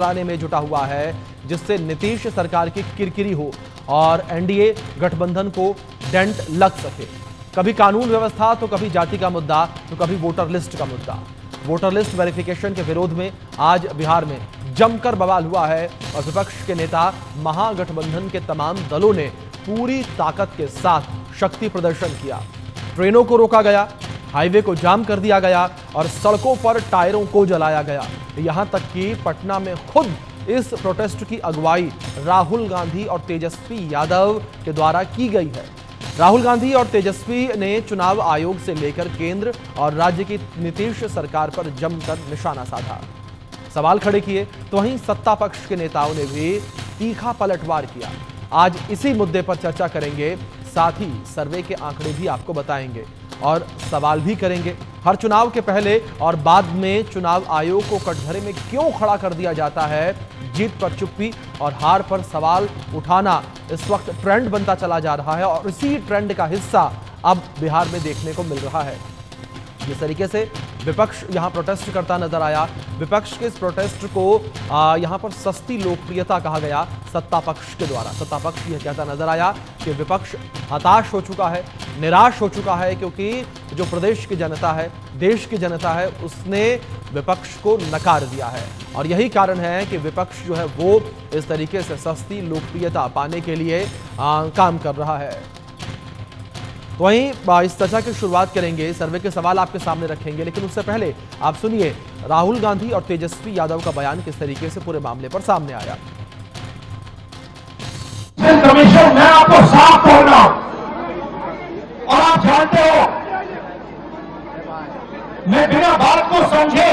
चलाने में जुटा हुआ है, जिससे नीतीश सरकार की किरकिरी हो और एनडीए गठबंधन को डेंट लग सके। कभी कानून व्यवस्था तो कभी जाति का मुद्दा तो कभी वोटर लिस्ट का मुद्दा। वोटर लिस्ट वेरिफिकेशन के विरोध में आज बिहार में जमकर बवाल हुआ है और विपक्ष के नेता महागठबंधन के तमाम दलों ने पूरी ताकत के साथ शक्ति प्रदर्शन किया। ट्रेनों को रोका गया, हाईवे को जाम कर दिया गया और सड़कों पर टायरों को जलाया गया। यहां तक कि पटना में खुद इस प्रोटेस्ट की अगुवाई राहुल गांधी और तेजस्वी यादव के द्वारा की गई है। राहुल गांधी और तेजस्वी ने चुनाव आयोग से लेकर केंद्र और राज्य की नीतीश सरकार पर जमकर निशाना साधा, सवाल खड़े किए, तो वहीं सत्ता पक्ष के नेताओं ने भी तीखा पलटवार किया। आज इसी मुद्दे पर चर्चा करेंगे, साथ ही सर्वे के आंकड़े भी आपको बताएंगे और सवाल भी करेंगे। हर चुनाव के पहले और बाद में चुनाव आयोग को कटघरे में क्यों खड़ा कर दिया जाता है? जीत पर चुप्पी और हार पर सवाल उठाना इस वक्त ट्रेंड बनता चला जा रहा है और इसी ट्रेंड का हिस्सा अब बिहार में देखने को मिल रहा है। जिस तरीके से विपक्ष यहां प्रोटेस्ट करता नजर आया, विपक्ष के इस प्रोटेस्ट को यहां पर सस्ती लोकप्रियता कहा गया सत्ता पक्ष के द्वारा। सत्ता पक्ष यह कहता नजर आया कि विपक्ष हताश हो चुका है, निराश हो चुका है, क्योंकि जो प्रदेश की जनता है, देश की जनता है, उसने विपक्ष को नकार दिया है और यही कारण है कि विपक्ष जो है वो इस तरीके से सस्ती लोकप्रियता पाने के लिए काम कर रहा है। तो वहीं इस चर्चा की शुरुआत करेंगे, सर्वे के सवाल आपके सामने रखेंगे, लेकिन उससे पहले आप सुनिए राहुल गांधी और तेजस्वी यादव का बयान किस तरीके से पूरे मामले पर सामने आया। कमीशन मैं आपको साफ बोल रहा हूं और आप जानते हो मैं बिना बात को समझे,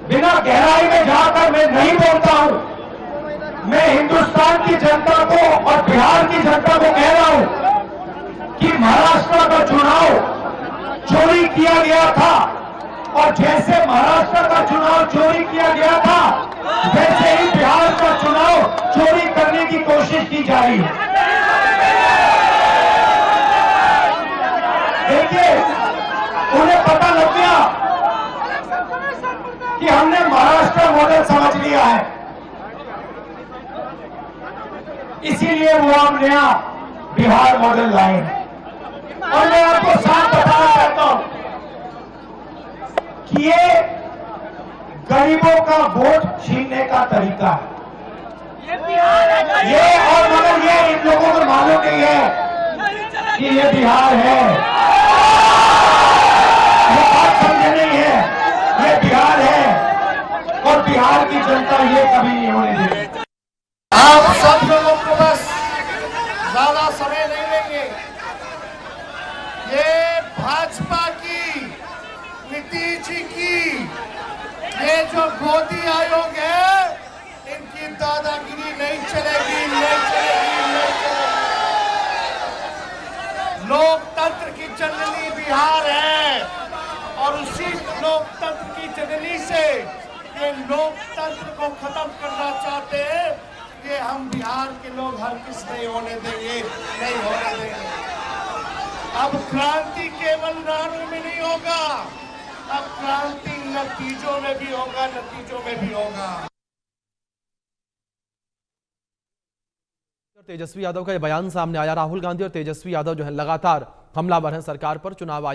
बिना गहराई में जाकर मैं नहीं बोलता हूं। मैं हिंदुस्तान की जनता को और बिहार की जनता को कह रहा हूं कि महाराष्ट्र का चुनाव चोरी किया गया था और जैसे महाराष्ट्र का चुनाव चोरी किया गया था, वैसे ही बिहार का चुनाव चोरी करने की कोशिश की जा रही है। देखिए, उन्हें पता लग गया कि हमने महाराष्ट्र मॉडल समझ लिया है, इसीलिए वो हम नया बिहार मॉडल लाए हैं। और मैं आपको साफ बताना चाहता हूं कि ये गरीबों का वोट छीनने का तरीका है। ये और मगर ये इन लोगों को मालूम नहीं है कि ये बिहार है, ये बात समझे नहीं है, ये बिहार है और बिहार की जनता ये कभी नहीं होने देगी। आप सब लोगों को बस ज्यादा समय नहीं लेंगे। ये भाजपा की, नीतीश जी की, ये जो मोदी आयोग है, इनकी दादागिरी नहीं चलेगी, नहीं चलेगी, नहीं चलेगी। लोकतंत्र की जननी बिहार है और उसी लोकतंत्र की जननी से ये लोकतंत्र को खत्म करना चाहते हैं। ये हम बिहार के लोग हर किस नहीं होने देंगे, नहीं होने देंगे। अब क्रांति केवल नारों में नहीं होगा, अब क्रांति नतीजों में भी होगा, नतीजों में भी होगा। तेजस्वी यादव का यह बयान सामने आया। राहुल गांधी और तेजस्वी यादव जो है लगातार हमलावर हैं सरकार पर। चुनाव